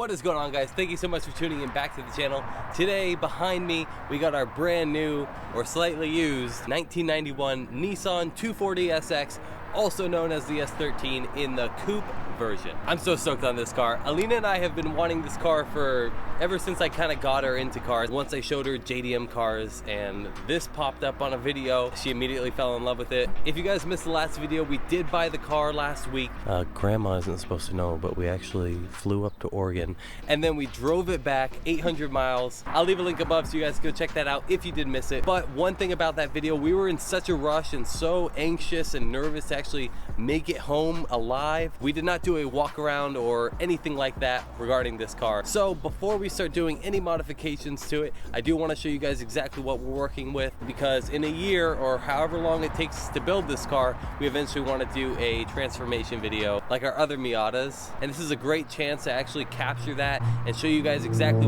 What is going on, guys? Thank you so much for tuning in back to the channel. Today behind me we got our brand new or slightly used 1991 Nissan 240SX, also known as the S13 in the coupe version. I'm so stoked on this car. Alina and I have been wanting this car for ever since I kind of got her into cars. Once I showed her JDM cars and this popped up on a video, she immediately fell in love with it. If you guys missed the last video, we did buy the car last week. Grandma isn't supposed to know, but we actually flew up to Oregon and then we drove it back 800 miles. I'll leave a link above so you guys go check that out if you did miss it. But one thing about that video, we were in such a rush and so anxious and nervous to actually make it home alive. We did not do a walk around or anything like that regarding this car. So before we start doing any modifications to it, I do want to show you guys exactly what we're working with, because in a year or however long it takes to build this car, we eventually want to do a transformation video like our other Miatas, and this is a great chance to actually capture that and show you guys exactly.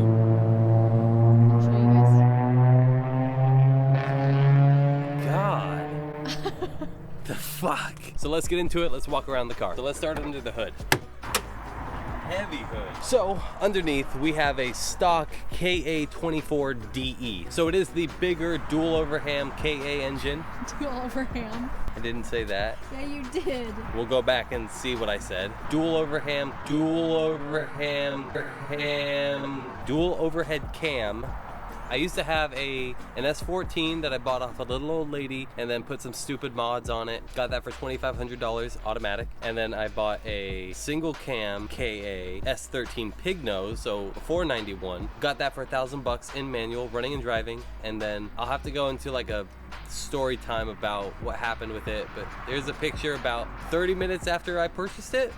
God. The fuck? So let's get into it. Let's walk around the car. So let's start under the hood. Heavy hood. So underneath we have a stock KA24DE. So it is the bigger dual overham KA engine. Dual overham. I didn't say that. Yeah, you did. We'll go back and see what I said. Dual overham, dual overhead cam. I used to have an S14 that I bought off a little old lady and then put some stupid mods on it. Got that for $2,500 automatic. And then I bought a single cam KA S13 pig nose, so $491. Got that for $1,000 in manual, running and driving. And then I'll have to go into like a story time about what happened with it. But there's a picture about 30 minutes after I purchased it.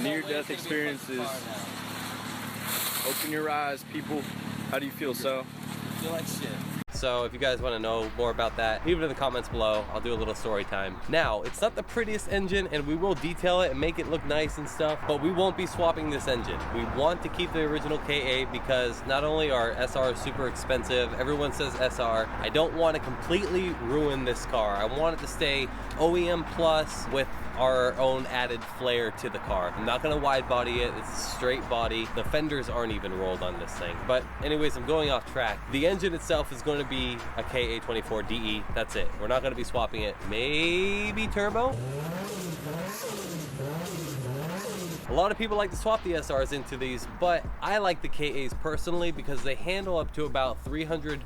Near-death experiences. Open your eyes, people. How do you feel, so? Feel like shit. So if you guys want to know more about that, leave it in the comments below. I'll do a little story time. Now, it's not the prettiest engine and we will detail it and make it look nice and stuff, but we won't be swapping this engine. We want to keep the original KA because not only are SRs super expensive, everyone says SR, I don't want to completely ruin this car. I want it to stay OEM plus with our own added flair to the car. I'm not gonna wide body it, it's a straight body. The fenders aren't even rolled on this thing. But anyways, I'm going off track. The engine itself is going to be a KA24DE, that's it. We're not gonna be swapping it. Maybe turbo? A lot of people like to swap the SRs into these, but I like the KAs personally because they handle up to about 300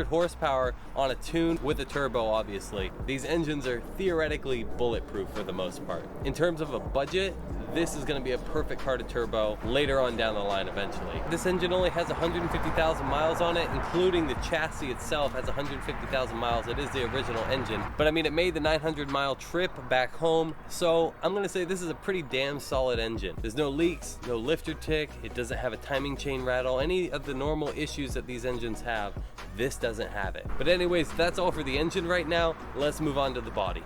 horsepower on a tune with a turbo, obviously. These engines are theoretically bulletproof for the most part. In terms of a budget, this is going to be a perfect car to turbo later on down the line eventually. This engine only has 150,000 miles on it, including the chassis itself has 150,000 miles. It is the original engine, but I mean, it made the 900-mile trip back home, so I'm going to say this is a pretty damn solid engine. There's no leaks, no lifter tick, it doesn't have a timing chain rattle, any of the normal issues that these engines have, this doesn't have it. But anyways, that's all for the engine right now. Let's move on to the body.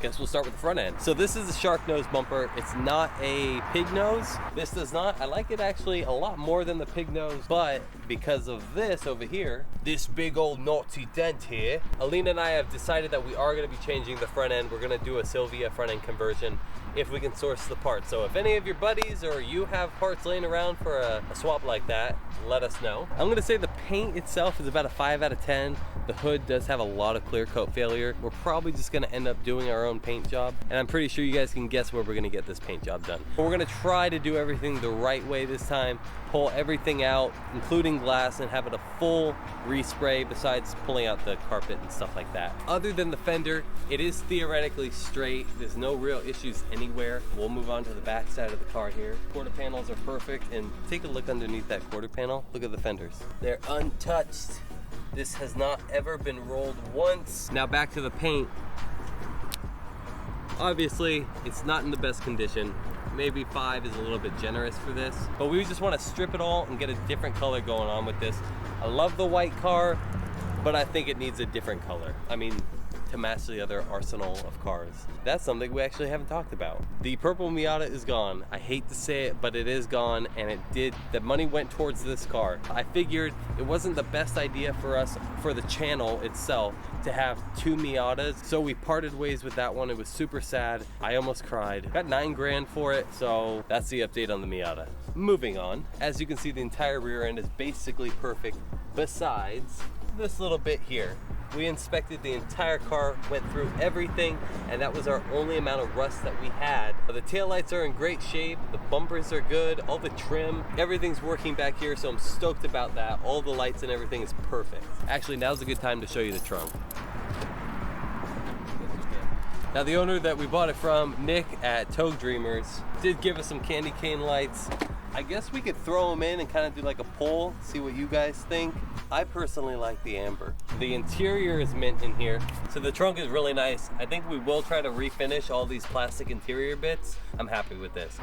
Guess we'll start with the front end. So this is a shark nose bumper. It's not a pig nose. This does not. I like it actually a lot more than the pig nose, but because of this over here, this big old naughty dent here, Alina and I have decided that we are going to be changing the front end. We're going to do a Sylvia front end conversion if we can source the parts. So if any of your buddies or you have parts laying around for a swap like that, let us know. I'm going to say the paint itself is about a 5 out of 10. The hood does have a lot of clear coat failure. We're probably just going to end up doing our own paint job, and I'm pretty sure you guys can guess where we're going to get this paint job done. But we're going to try to do everything the right way this time, pull everything out including glass and have it a full respray besides pulling out the carpet and stuff like that. Other than the fender, it is theoretically straight. There's no real issues anywhere. We'll move on to the back side of the car here. Quarter panels are perfect, and take a look underneath that quarter panel. Look at the fenders. They're untouched. This has not ever been rolled once. Now back to the paint. Obviously, it's not in the best condition. Maybe 5 is a little bit generous for this, but we just want to strip it all and get a different color going on with this. I love the white car, but I think it needs a different color. I mean, to match the other arsenal of cars. That's something we actually haven't talked about. The purple Miata is gone. I hate to say it, but it is gone, and the money went towards this car. I figured it wasn't the best idea for us, for the channel itself, to have two Miatas, so we parted ways with that one. It was super sad. I almost cried. Got 9 grand for it, so that's the update on the Miata. Moving on, as you can see, the entire rear end is basically perfect, besides this little bit here. We inspected the entire car, went through everything, and that was our only amount of rust that we had. The taillights are in great shape, the bumpers are good, all the trim, everything's working back here, so I'm stoked about that. All the lights and everything is perfect. Actually, now's a good time to show you the trunk. Now, the owner that we bought it from, Nick at Togue Dreamers, did give us some candy cane lights. I guess we could throw them in and kind of do like a poll, see what you guys think. I personally like the amber. The interior is mint in here, so the trunk is really nice. I think we will try to refinish all these plastic interior bits. I'm happy with this.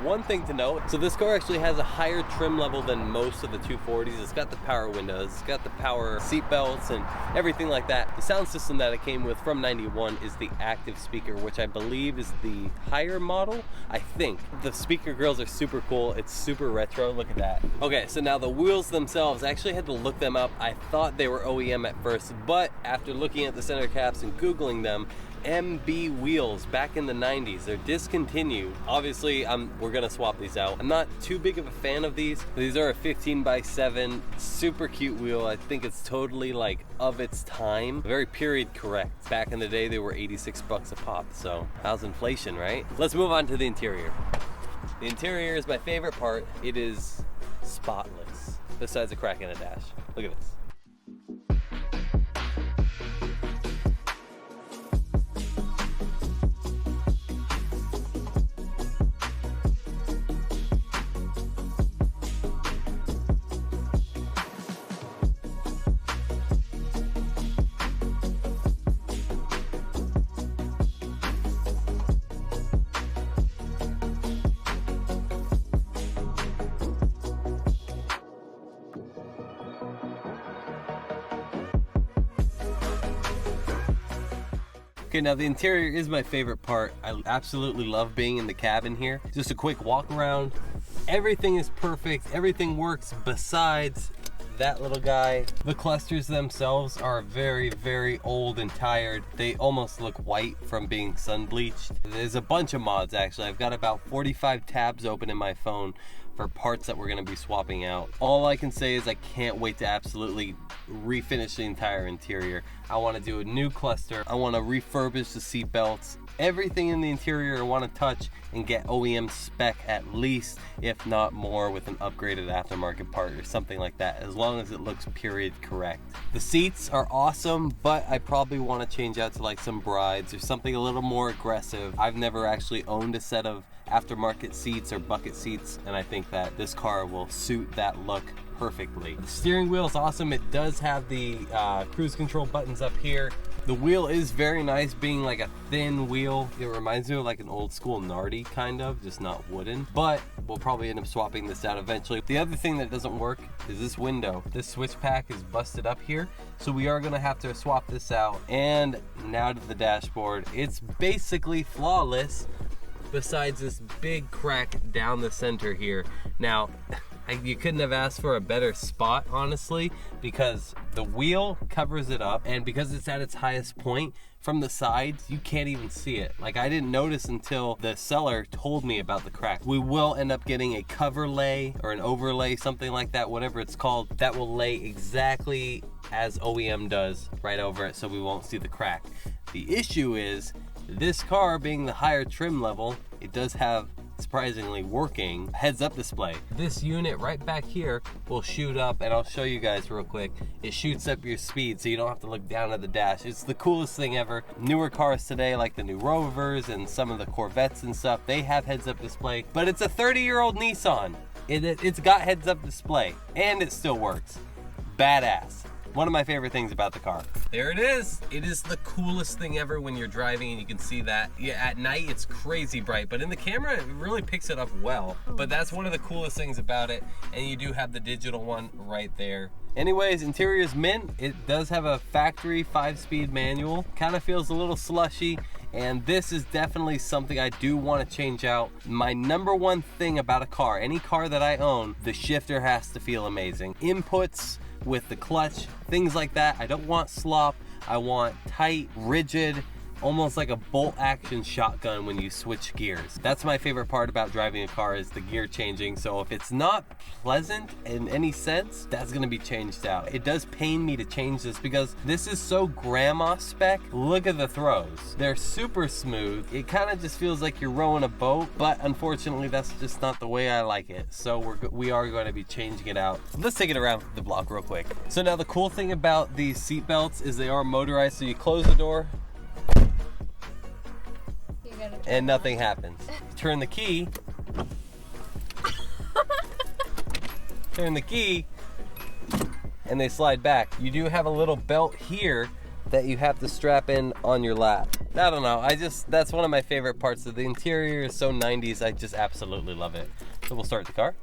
One thing to note, so this car actually has a higher trim level than most of the 240s. It's got the power windows, it's got the power seat belts and everything like that. The sound system that it came with from 91 is the active speaker, which I believe is the higher model, I think. The speaker grills are super cool. It's super retro, look at that. Okay, so now the wheels themselves, I actually had to look them up. I thought they were OEM at first, but after looking at the center caps and Googling them, MB wheels back in the 90s. They're discontinued. Obviously, we're gonna swap these out. I'm not too big of a fan of these. These are a 15x7, super cute wheel. I think it's totally like of its time. Very period correct. Back in the day, they were 86 bucks a pop. So how's inflation, right? Let's move on to the interior. The interior is my favorite part. It is spotless, besides a crack in a dash. Look at this. Okay, now the interior is my favorite part. I absolutely love being in the cabin here. Just a quick walk around. Everything is perfect. Everything works besides that little guy. The clusters themselves are very, very old and tired. They almost look white from being sun bleached. There's a bunch of mods actually. I've got about 45 tabs open in my phone for parts that we're gonna be swapping out. All I can say is I can't wait to absolutely refinish the entire interior. I wanna do a new cluster. I wanna refurbish the seat belts. Everything in the interior I wanna touch and get OEM spec at least, if not more, with an upgraded aftermarket part or something like that, as long as it looks period correct. The seats are awesome, but I probably wanna change out to like some brides or something a little more aggressive. I've never actually owned a set of aftermarket seats or bucket seats, and I think that this car will suit that look perfectly. The steering wheel is awesome. It does have the cruise control buttons up here. The wheel is very nice, being like a thin wheel. It reminds me of like an old school Nardi kind of, just not wooden, but we'll probably end up swapping this out eventually. The other thing that doesn't work is this window. This switch pack is busted up here, so we are gonna have to swap this out. And now to the dashboard. It's basically flawless, besides this big crack down the center here. Now, you couldn't have asked for a better spot, honestly, because the wheel covers it up, and because it's at its highest point, from the sides, you can't even see it. Like, I didn't notice until the seller told me about the crack. We will end up getting a cover lay or an overlay, something like that, whatever it's called, that will lay exactly as OEM does right over it, so we won't see the crack. The issue is, this car being the higher trim level, it does have surprisingly working heads-up display. This unit right back here will shoot up, and I'll show you guys real quick. It shoots up your speed so you don't have to look down at the dash. It's the coolest thing ever. Newer cars today, like the new Rovers and some of the Corvettes and stuff, they have heads-up display, but it's a 30-year-old Nissan. It's got heads-up display, and it still works. Badass. One of my favorite things about the car. There it is. It is the coolest thing ever when you're driving and you can see that. Yeah, at night it's crazy bright, but in the camera it really picks it up well. But that's one of the coolest things about it. And you do have the digital one right there. Anyways, interior is mint. It does have a factory 5-speed manual. Kind of feels a little slushy. And this is definitely something I do want to change out. My number one thing about a car, any car that I own, the shifter has to feel amazing. Inputs with the clutch, things like that. I don't want slop. I want tight, rigid, almost like a bolt action shotgun when you switch gears. That's my favorite part about driving a car, is the gear changing. So if it's not pleasant in any sense, that's gonna be changed out. It does pain me to change this because this is so grandma spec. Look at the throws. They're super smooth. It kind of just feels like you're rowing a boat, but unfortunately that's just not the way I like it. So we are going to be changing it out. Let's take it around the block real quick. So now the cool thing about these seat belts is they are motorized. So you close the door, and nothing happens. Turn the key. Turn the key, and they slide back. You do have a little belt here that you have to strap in on your lap. I don't know, that's one of my favorite parts of the interior. Is so 90s, I just absolutely love it. So we'll start the car.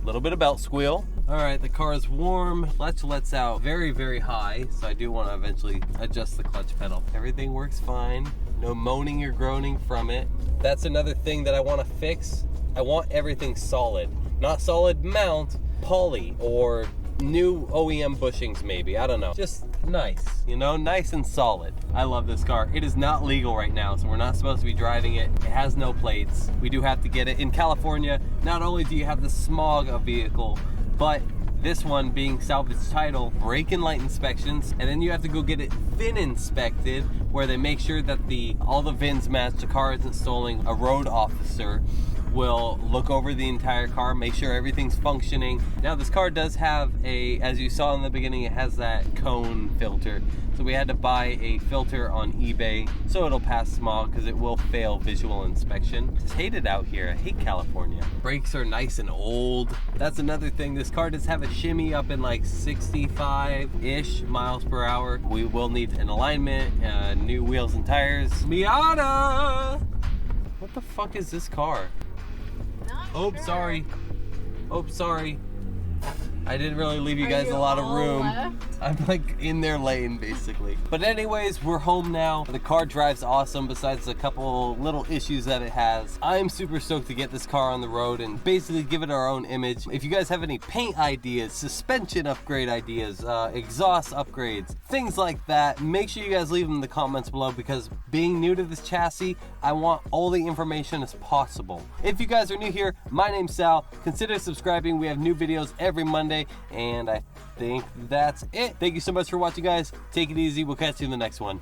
Little bit of belt squeal. All right, the car is warm. Clutch lets out very, very high, so I do want to eventually adjust the clutch pedal. Everything works fine. No moaning or groaning from it. That's another thing that I want to fix. I want everything solid. Not solid mount, poly, or new OEM bushings maybe. I don't know. Just nice, you know, nice and solid. I love this car. It is not legal right now, so we're not supposed to be driving it. It has no plates. We do have to get it. In California, not only do you have the smog of vehicle, but this one being salvage title, brake and light inspections, and then you have to go get it VIN inspected, where they make sure that all the VINs match. The car isn't stolen. A road officer will look over the entire car, make sure everything's functioning. Now this car does have as you saw in the beginning, it has that cone filter. So we had to buy a filter on eBay so it'll pass smog, because it will fail visual inspection. Just hate it out here. I hate California. Brakes are nice and old. That's another thing. This car does have a shimmy up in like 65-ish miles per hour. We will need an alignment, new wheels and tires. MIATA! What the fuck is this car? Oh, sorry. Oh, sorry. I didn't really leave you guys a lot of room. Left? I'm like in their lane basically. But anyways, we're home now. The car drives awesome besides a couple little issues that it has. I'm super stoked to get this car on the road and basically give it our own image. If you guys have any paint ideas, suspension upgrade ideas, exhaust upgrades, things like that, make sure you guys leave them in the comments below, because being new to this chassis, I want all the information as possible. If you guys are new here, my name's Sal. Consider subscribing. We have new videos every Monday, and I think that's it. Thank you so much for watching, guys. Take it easy. We'll catch you in the next one.